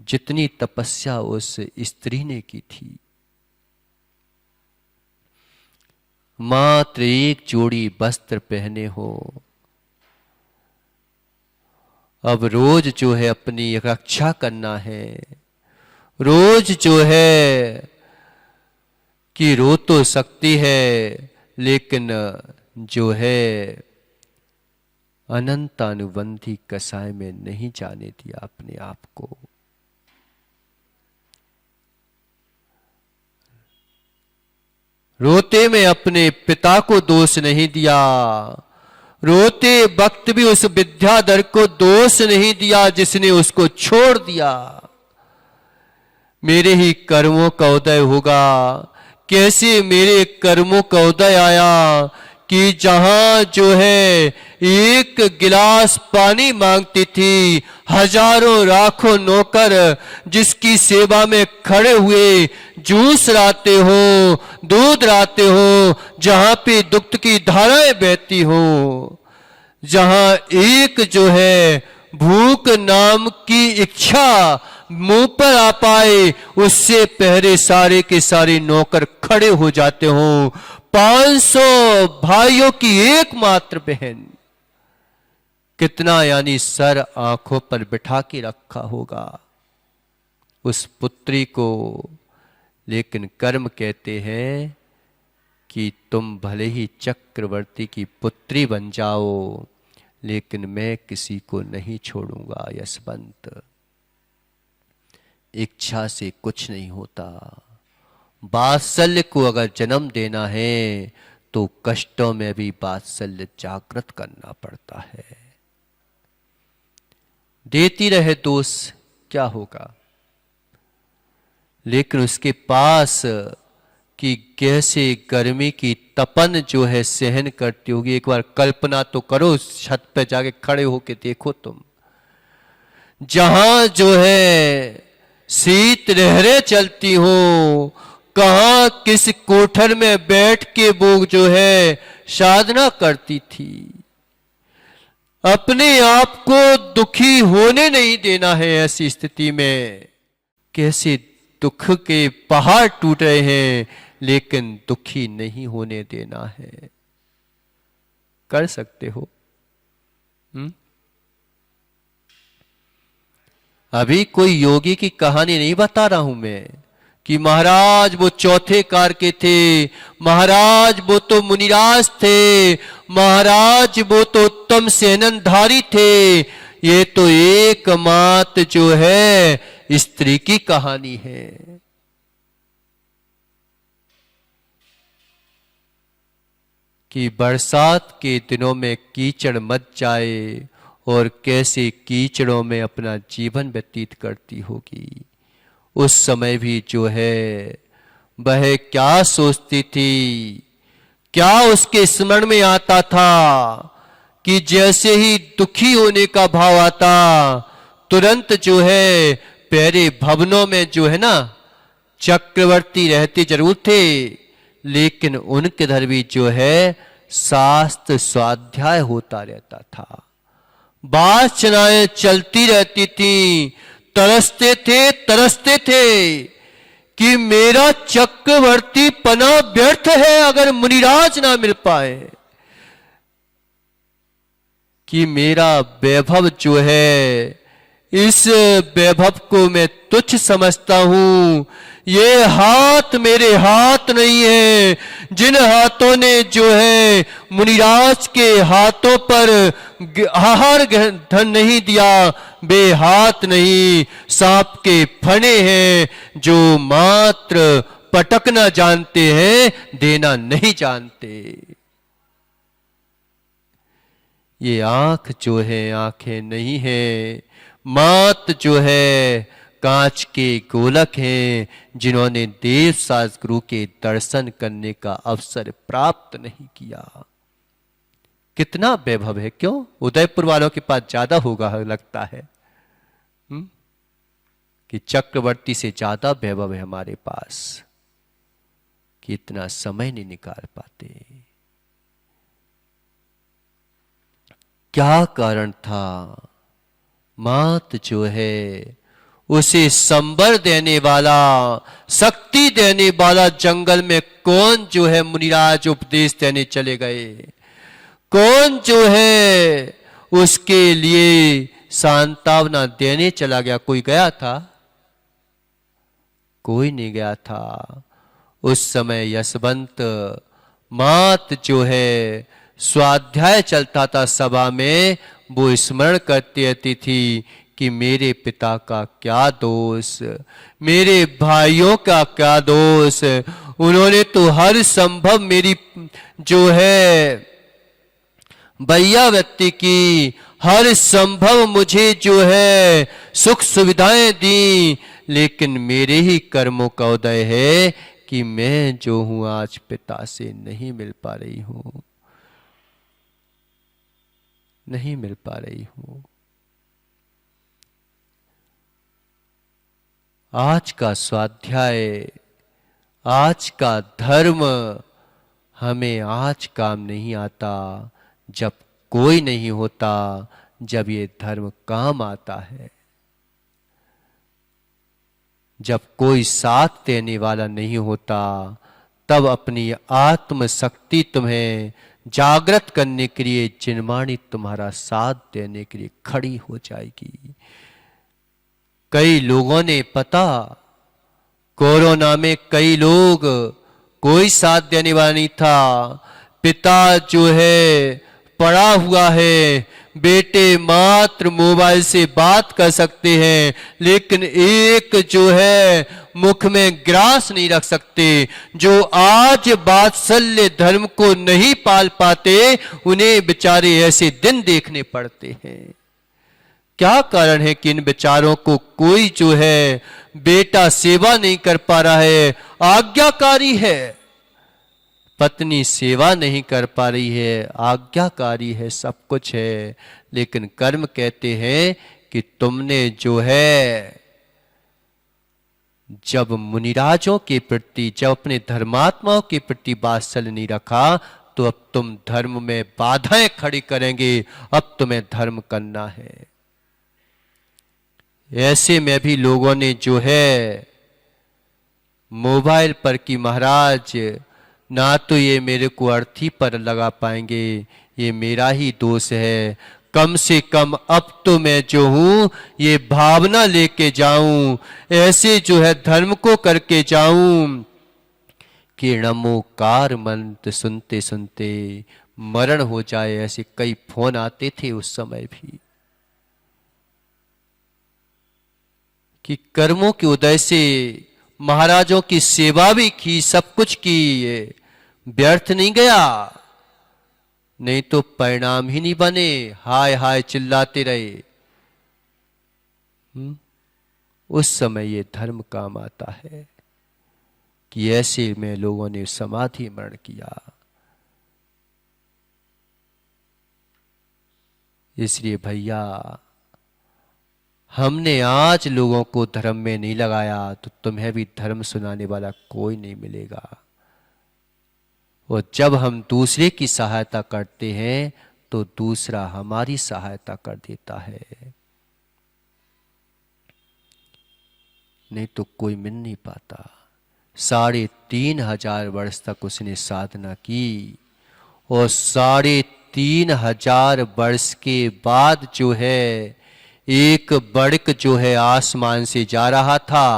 जितनी तपस्या उस स्त्री ने की थी। मात्र एक जोड़ी वस्त्र पहने हो, अब रोज जो है अपनी रक्षा करना है। रोज जो है कि रो तो सकती है, लेकिन जो है अनंत अनुबंधी कसाय में नहीं जाने दिया अपने आप को। रोते में अपने पिता को दोष नहीं दिया, रोते वक्त भी उस विद्याधर को दोष नहीं दिया जिसने उसको छोड़ दिया। मेरे ही कर्मों का उदय होगा। कैसे मेरे कर्मों का उदय आया कि जहां जो है एक गिलास पानी मांगती थी, हजारों लाखों नौकर जिसकी सेवा में खड़े हुए जूस लाते हो, दूध लाते हो, जहां पे दुग्ध की धाराएं बहती हो, जहां एक जो है भूख नाम की इच्छा मुंह पर आ पाए, उससे पहले सारे के सारे नौकर खड़े हो जाते हो। 500 भाइयों की एकमात्र बहन, कितना यानी सर आंखों पर बिठा के रखा होगा उस पुत्री को। लेकिन कर्म कहते हैं कि तुम भले ही चक्रवर्ती की पुत्री बन जाओ, लेकिन मैं किसी को नहीं छोड़ूंगा यशवंत। इच्छा से कुछ नहीं होता। वात्सल्य को अगर जन्म देना है तो कष्टों में भी वात्सल्य जागृत करना पड़ता है। देती रहे दोष, क्या होगा? लेकिन उसके पास कि कैसे गर्मी की तपन जो है सहन करती होगी। एक बार कल्पना तो करो, छत पे जाके खड़े होके देखो तुम, जहां जो है शीत लहरें चलती हो, कहां किस कोठर में बैठ के वो जो है साधना करती थी। अपने आप को दुखी होने नहीं देना है। ऐसी स्थिति में कैसे दुख के पहाड़ टूट रहे हैं, लेकिन दुखी नहीं होने देना है। कर सकते हो? अभी कोई योगी की कहानी नहीं बता रहा हूं मैं कि महाराज वो चौथे कार के थे, महाराज वो तो मुनिराज थे, महाराज वो तो उत्तम सेननधारी थे। ये तो एकमात्र जो है स्त्री की कहानी है। कि बरसात के दिनों में कीचड़ मच जाए और कैसे कीचड़ों में अपना जीवन व्यतीत करती होगी। उस समय भी जो है वह क्या सोचती थी, क्या उसके स्मरण में आता था कि जैसे ही दुखी होने का भाव आता, तुरंत जो है प्यारे भवनों में जो है ना चक्रवर्ती रहते जरूर थे, लेकिन उनके इधर भी जो है शास्त्र स्वाध्याय होता रहता था, वाचनाएं चलती रहती थी। तरसते थे कि मेरा चक्रवर्ती पना व्यर्थ है अगर मुनिराज ना मिल पाए, कि मेरा वैभव जो है इस वैभव को मैं तुच्छ समझता हूं। ये हाथ मेरे हाथ नहीं है, जिन हाथों ने जो है मुनिराज के हाथों पर आहार धन नहीं दिया, वे हाथ नहीं सांप के फने हैं, जो मात्र पटकना जानते हैं, देना नहीं जानते। ये आंख जो है आंखें नहीं है, मात जो है कांच के गोलक हैं, जिन्होंने देव साज गुरु के दर्शन करने का अवसर प्राप्त नहीं किया। कितना वैभव है, क्यों उदयपुर वालों के पास ज्यादा होगा लगता है, कि चक्रवर्ती से ज्यादा वैभव है हमारे पास, कि इतना समय नहीं निकाल पाते। क्या कारण था? मात जो है उसे संबर देने वाला, शक्ति देने वाला जंगल में कौन जो है मुनिराज उपदेश देने चले गए, कौन जो है उसके लिए सांत्वना देने चला गया? कोई गया था? कोई नहीं गया था। उस समय यशवंत मात जो है स्वाध्याय चलता था सभा में, वो स्मरण करती रहती थी कि मेरे पिता का क्या दोष, मेरे भाइयों का क्या दोष, उन्होंने तो हर संभव मेरी जो है वैयावृत्ति की, हर संभव मुझे जो है सुख सुविधाएं दी, लेकिन मेरे ही कर्मों का उदय है कि मैं जो हूं आज पिता से नहीं मिल पा रही हूं, नहीं मिल पा रही हूं। आज का स्वाध्याय, आज का धर्म हमें आज काम नहीं आता, जब कोई नहीं होता, जब ये धर्म काम आता है, जब कोई साथ देने वाला नहीं होता, तब अपनी आत्म शक्ति तुम्हें जागृत करने के लिए जिनवाणी तुम्हारा साथ देने के लिए खड़ी हो जाएगी। कई लोगों ने पता, कोरोना में कई लोग, कोई साथ देने वाला नहीं था, पिता जो है पड़ा हुआ है, बेटे मात्र मोबाइल से बात कर सकते हैं, लेकिन एक जो है मुख में ग्रास नहीं रख सकते। जो आज वात्सल्य धर्म को नहीं पाल पाते, उन्हें बेचारे ऐसे दिन देखने पड़ते हैं। क्या कारण है कि इन बेचारों को कोई जो है बेटा सेवा नहीं कर पा रहा है, आज्ञाकारी है, पत्नी सेवा नहीं कर पा रही है, आज्ञाकारी है, सब कुछ है, लेकिन कर्म कहते हैं कि तुमने जो है जब मुनिराजों के प्रति, जब अपने धर्मात्माओं के प्रति वात्सल्य नहीं रखा, तो अब तुम धर्म में बाधाएं खड़ी करेंगे, अब तुम्हें धर्म करना है। ऐसे में भी लोगों ने जो है मोबाइल पर कि महाराज ना तो ये मेरे को अर्थी पर लगा पाएंगे, ये मेरा ही दोष है, कम से कम अब तो मैं जो हूं ये भावना लेके जाऊं, ऐसे जो है धर्म को करके जाऊं कि नमोकार मंत्र सुनते सुनते मरण हो जाए। ऐसे कई फोन आते थे उस समय भी कि कर्मों के उदय से महाराजों की सेवा भी की, सब कुछ की, व्यर्थ नहीं गया, नहीं तो परिणाम ही नहीं बने, हाय हाय चिल्लाते रहे। उस समय ये धर्म काम आता है कि ऐसे में लोगों ने समाधि मरण किया। इसलिए भैया हमने आज लोगों को धर्म में नहीं लगाया तो तुम्हें भी धर्म सुनाने वाला कोई नहीं मिलेगा। और जब हम दूसरे की सहायता करते हैं तो दूसरा हमारी सहायता कर देता है, नहीं तो कोई मिल नहीं पाता। 3,500 वर्ष तक उसने साधना की और 3,500 वर्ष के बाद जो है एक बड़क जो है आसमान से जा रहा था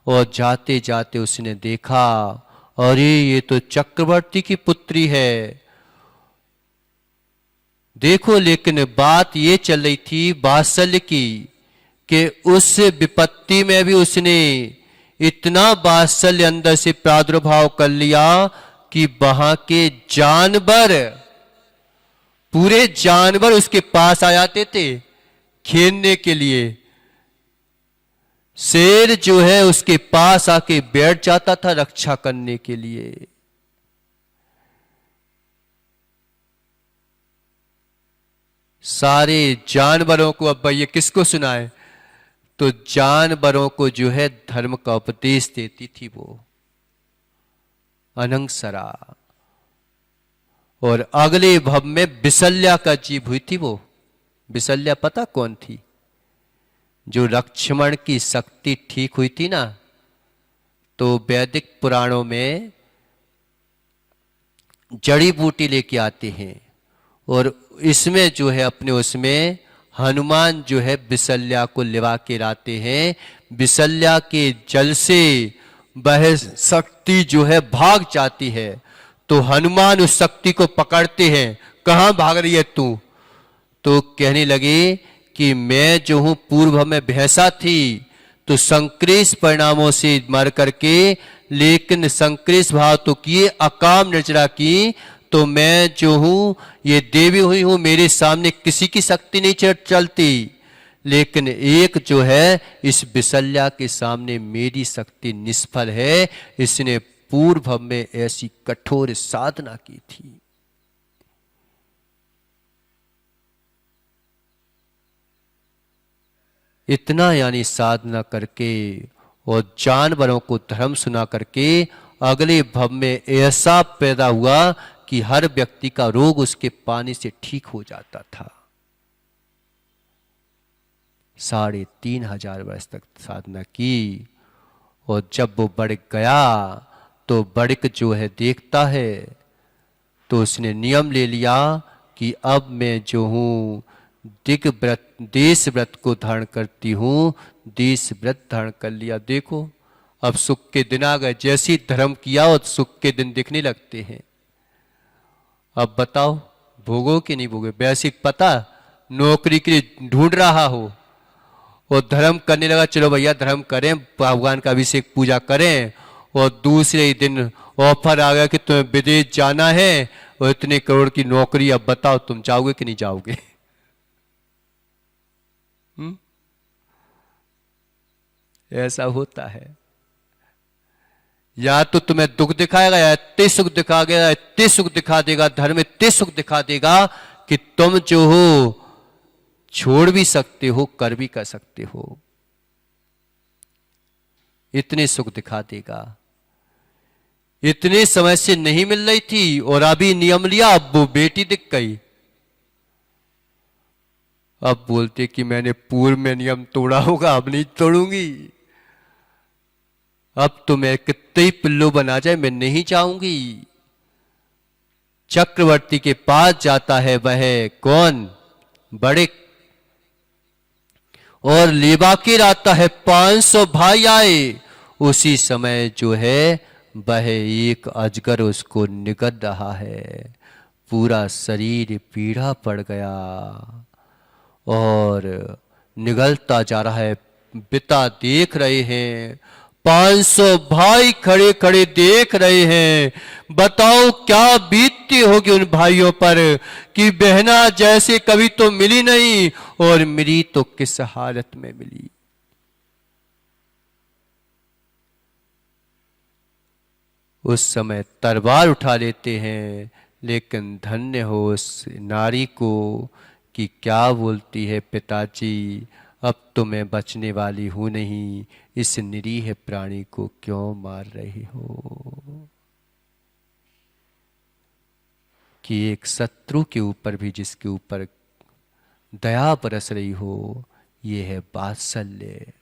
और जाते जाते उसने देखा अरे ये तो चक्रवर्ती की पुत्री है। देखो लेकिन बात ये चल रही थी वात्सल्य की कि उस विपत्ति में भी उसने इतना वात्सल्य अंदर से प्रादुर्भाव कर लिया कि वहां के जानवर, पूरे जानवर उसके पास आ जाते थे खेलने के लिए। शेर जो है उसके पास आके बैठ जाता था रक्षा करने के लिए। सारे जानवरों को, अब ये किसको सुनाए, तो जानवरों को जो है धर्म का उपदेश देती थी वो अनंगसरा। और अगले भव में विशल्या का जीव हुई थी वो। विशल्या पता कौन थी? जो लक्ष्मण की शक्ति ठीक हुई थी ना, तो वैदिक पुराणों में जड़ी बूटी लेके आते हैं और इसमें जो है अपने उसमें हनुमान जो है विशल्या को लिवा के लाते हैं। विशल्या के जल से वह शक्ति जो है भाग जाती है, तो हनुमान उस शक्ति को पकड़ते हैं, कहां भाग रही है तू? तो कहने लगे कि मैं जो हूं पूर्व में भैंसा थी तो संक्रेश परिणामों से मर करके, लेकिन संक्रेश भाव तो किए, अकाम निर्जरा की, तो मैं जो हूं ये देवी हुई हूं, मेरे सामने किसी की शक्ति नहीं चलती, लेकिन एक जो है इस विशल्या के सामने मेरी शक्ति निष्फल है। इसने पूर्व में ऐसी कठोर साधना की थी। इतना यानी साधना करके और जानवरों को धर्म सुना करके अगले भव में ऐसा पैदा हुआ कि हर व्यक्ति का रोग उसके पानी से ठीक हो जाता था। 3,500 वर्ष तक साधना की और जब वो बढ़ गया तो बढ़क जो है देखता है तो उसने नियम ले लिया कि अब मैं जो हूं दिग व्रत, देश व्रत को धारण करती हूं। देश व्रत धारण कर लिया। देखो अब सुख के दिन आ गए, जैसी धर्म किया और सुख के दिन दिखने लगते हैं। अब बताओ भोगो कि नहीं भोगे? बेसिक पता, नौकरी के लिए ढूंढ रहा हो और धर्म करने लगा, चलो भैया धर्म करें, भगवान का अभिषेक पूजा करें, और दूसरे ही दिन ऑफर आ गया कि तुम्हें विदेश जाना है और इतने करोड़ की नौकरी, अब बताओ तुम जाओगे कि नहीं जाओगे? ऐसा होता है। या तो तुम्हें दुख दिखाएगा या इतने सुख दिखा देगा, इतने सुख दिखा देगा, धर्म इतने सुख दिखा देगा कि तुम जो हो छोड़ भी सकते हो, कर भी कर सकते हो। इतने सुख दिखा देगा। इतने समय से नहीं मिल रही थी और अभी नियम लिया, अब वो बेटी दिख गई। अब बोलते कि मैंने पूर्व में नियम तोड़ा होगा, अब नहीं तोड़ूंगी। अब तो मैं कितने ही पिल्लो बना जाए मैं नहीं चाहूंगी। चक्रवर्ती के पास जाता है, वह कौन? बड़े और लेबाकेर आता है, 500 भाई आए। उसी समय जो है वह एक अजगर उसको निगल रहा है, पूरा शरीर पीढ़ा पड़ गया और निगलता जा रहा है। पिता देख रहे हैं, 500 भाई खड़े खड़े देख रहे हैं। बताओ क्या बीतती होगी उन भाइयों पर कि बहना जैसे कभी तो मिली नहीं और मिली तो किस हालत में मिली। उस समय तलवार उठा लेते हैं, लेकिन धन्य हो उस नारी को कि क्या बोलती है, पिताजी अब तो मैं बचने वाली हूं नहीं, इस निरीह प्राणी को क्यों मार रही हो। कि एक शत्रु के ऊपर भी जिसके ऊपर दया बरस रही हो, ये है वात्सल्य।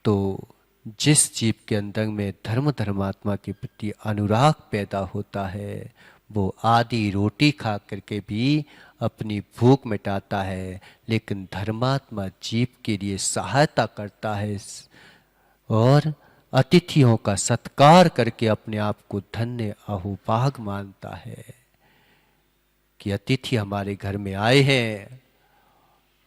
तो जिस जीव के अंदर में धर्म धर्मात्मा के प्रति अनुराग पैदा होता है, वो आधी रोटी खा करके भी अपनी भूख मिटाता है, लेकिन धर्मात्मा जीव के लिए सहायता करता है और अतिथियों का सत्कार करके अपने आप को धन्य अहोभाग मानता है कि अतिथि हमारे घर में आए हैं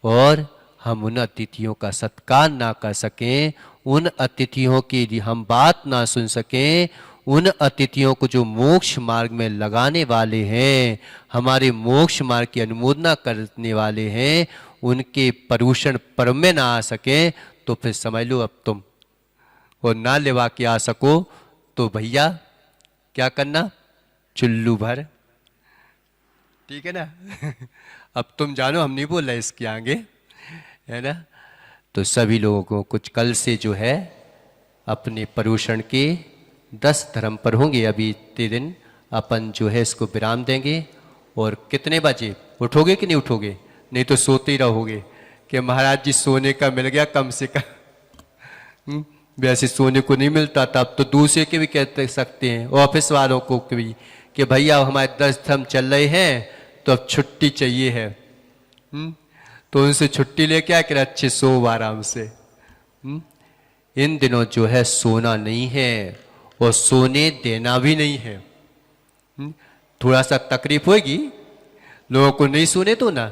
और हम उन अतिथियों का सत्कार ना कर सकें, उन अतिथियों की हम बात ना सुन सकें, उन अतिथियों को जो मोक्ष मार्ग में लगाने वाले हैं, हमारे मोक्ष मार्ग की अनुमोदना करने वाले हैं, उनके परूषण पर्व में ना आ सके, तो फिर समझ लो अब तुम और ना लेवा के आ सको तो भैया क्या करना, चुल्लू भर। ठीक है ना। अब तुम जानो, हम नहीं बोल रहे इसके आगे, है ना। तो सभी लोगों को कुछ कल से जो है अपने परूषण के 10 धर्म पर होंगे। अभी इतने दिन अपन जो है इसको विराम देंगे। और कितने बजे उठोगे कि नहीं उठोगे? नहीं तो सोते ही रहोगे कि महाराज जी सोने का मिल गया कम से कम। वैसे सोने को नहीं मिलता था, अब तो दूसरे के भी कह सकते हैं, ऑफिस वालों को भी, कि भैया हमारे 10 धर्म चल रहे हैं तो अब छुट्टी चाहिए है। तो उनसे छुट्टी लेके आके अच्छे सो आराम से। इन दिनों जो है सोना नहीं है और सोने देना भी नहीं है। थोड़ा सा तकलीफ होगी, लोगों को नहीं सोने तो ना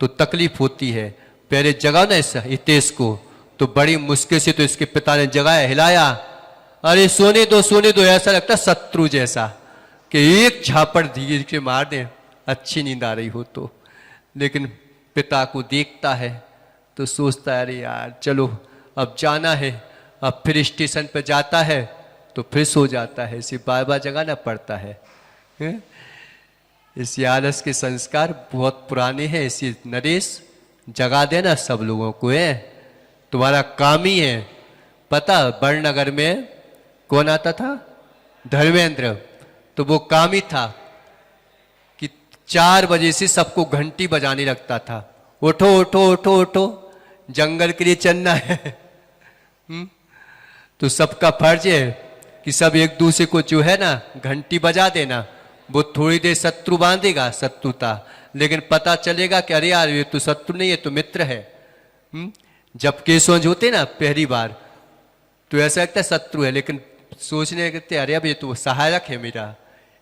तो तकलीफ होती है। पहले जगा ना इस हितेश को, तो बड़ी मुश्किल से तो इसके पिता ने जगाया, हिलाया, अरे सोने दो, ऐसा लगता शत्रु जैसा कि एक झापड़ धीरे से मार दे, अच्छी नींद आ रही हो तो। लेकिन पिता को देखता है तो सोचता है, अरे यार चलो अब जाना है। अब फिर स्टेशन पर जाता है तो फिर सो जाता है, इसे बार बार जगाना पड़ता है। इस आलस के संस्कार बहुत पुराने हैं। इसी नरेश जगा देना सब लोगों को है, तुम्हारा काम ही है। पता बड़नगर में कौन आता था? धर्मेंद्र। तो वो काम ही था कि 4 बजे से सबको घंटी बजाने लगता था, उठो उठो उठो उठो, जंगल के लिए चलना है। तो सबका फर्ज है कि सब एक दूसरे को जो है ना घंटी बजा देना। वो थोड़ी देर शत्रु बांधेगा, शत्रुता, लेकिन पता चलेगा कि अरे यार ये तो शत्रु नहीं है, तो मित्र है। जब केसवंज होते ना पहली बार तो ऐसा लगता है शत्रु है, लेकिन सोचने लगते अरे अब ये तो सहायक है मेरा।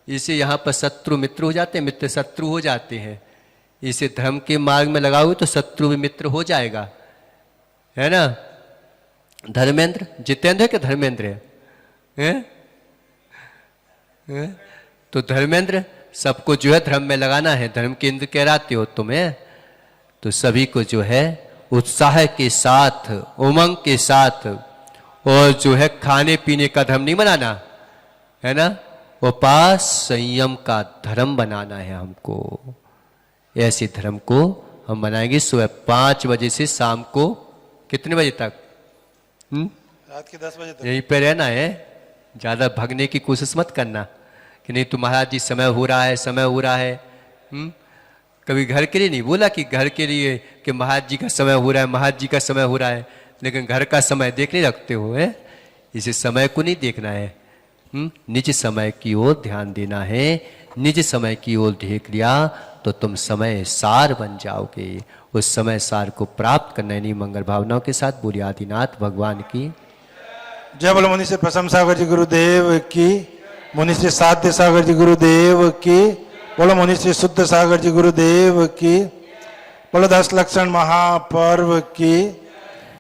इसे यहाँ पर शत्रु मित्र हो जाते हैं, मित्र शत्रु हो जाते हैं। इसे धर्म के मार्ग में लगाओगे तो शत्रु भी मित्र हो जाएगा, है ना। धर्मेंद्र, जितेंद्र के धर्मेंद्र है? तो धर्मेंद्र सबको जो है धर्म में लगाना है, धर्म केंद्र कहलाते हो तुम्हें। तो सभी को जो है उत्साह के साथ, उमंग के साथ, और जो है खाने पीने का धर्म नहीं बनाना, है ना। उपास संयम का धर्म बनाना है हमको। ऐसे धर्म को हम बनाएंगे सुबह 5 बजे से शाम को कितने बजे तक? रात के 10 बजे तक यहीं पे रहना है, ज्यादा भागने की कोशिश मत करना कि नहीं तो महाराज जी समय हो रहा है, समय हो रहा है। कभी घर के लिए नहीं बोला कि घर के लिए कि महाराज जी का समय हो रहा है, महाराज जी का समय हो रहा है, लेकिन घर का समय देख नहीं रखते हो है। इसे समय को नहीं देखना है, निज समय की ओर ध्यान देना है। निज समय की ओर देख लिया तो तुम समय सार बन जाओगे। उस समय सार को प्राप्त करने नहीं मंगल भावनाओं के साथ बोलिए आदिनाथ भगवान की जय बोलो मुनि श्री प्रसम सागर जी गुरुदेव की, मुनि श्री साध्य सागर जी गुरुदेव की, बोलो मुनि श्री शुद्ध सागर जी गुरुदेव की, बोलो 10 लक्षण महापर्व की।